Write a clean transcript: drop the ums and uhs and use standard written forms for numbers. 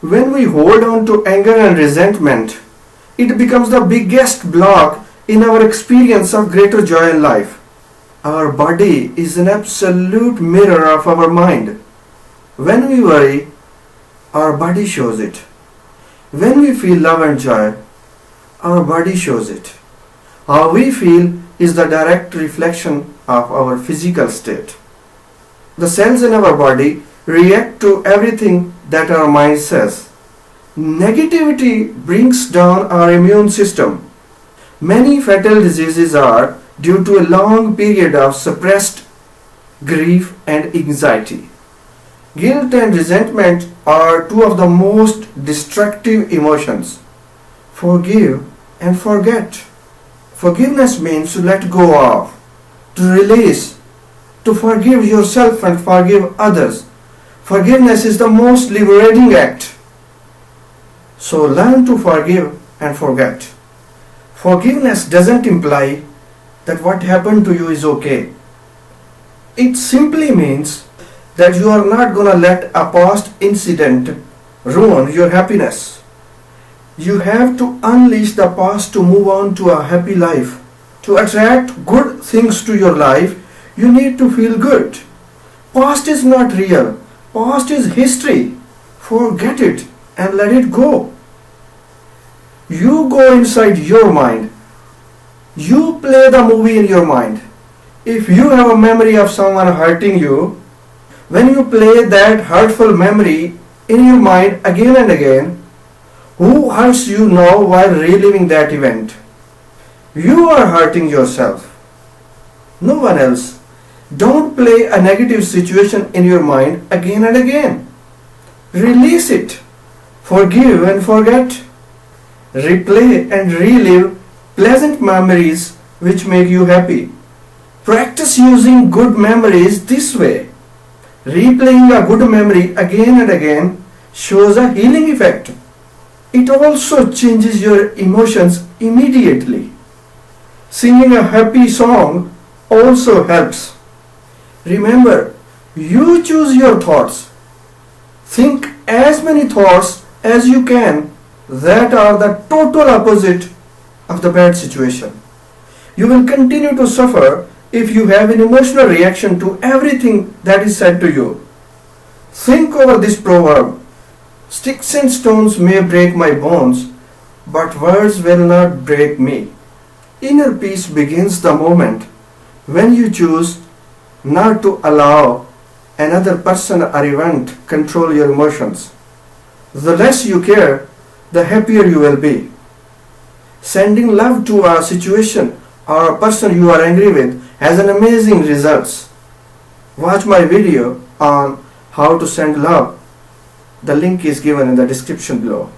When we hold on to anger and resentment, it becomes the biggest block in our experience of greater joy in life. Our body is an absolute mirror of our mind. When we worry, our body shows it. When we feel love and joy, our body shows it. How we feel is the direct reflection of our physical state. The cells in our body react to everything that our mind says. Negativity brings down our immune system. Many fatal diseases are due to a long period of suppressed grief and anxiety. Guilt and resentment are two of the most destructive emotions. Forgive and forget. Forgiveness means to let go of, to release, to forgive yourself and forgive others. Forgiveness is the most liberating act. So learn to forgive and forget. Forgiveness doesn't imply that what happened to you is okay. It simply means that you are not going to let a past incident ruin your happiness. You have to unleash the past to move on to a happy life. To attract good things to your life, you need to feel good. Past is not real. Past is history. Forget it and let it go. You go inside your mind. You play the movie in your mind. If you have a memory of someone hurting you, when you play that hurtful memory in your mind again and again, who hurts you now while reliving that event? You are hurting yourself. No one else. Don't play a negative situation in your mind again and again. Release it. Forgive and forget. Replay and relive pleasant memories which make you happy. Practice using good memories this way. Replaying a good memory again and again shows a healing effect. It also changes your emotions immediately. Singing a happy song also helps. Remember, you choose your thoughts. Think as many thoughts as you can that are the total opposite of the bad situation. You will continue to suffer if you have an emotional reaction to everything that is said to you. Think over this proverb. Sticks and stones may break my bones, but words will not break me. Inner peace begins the moment when you choose not to allow another person or event control your emotions. The less you care, the happier you will be. Sending love to a situation or a person you are angry with has an amazing results. Watch my video on how to send love. The link is given in the description below.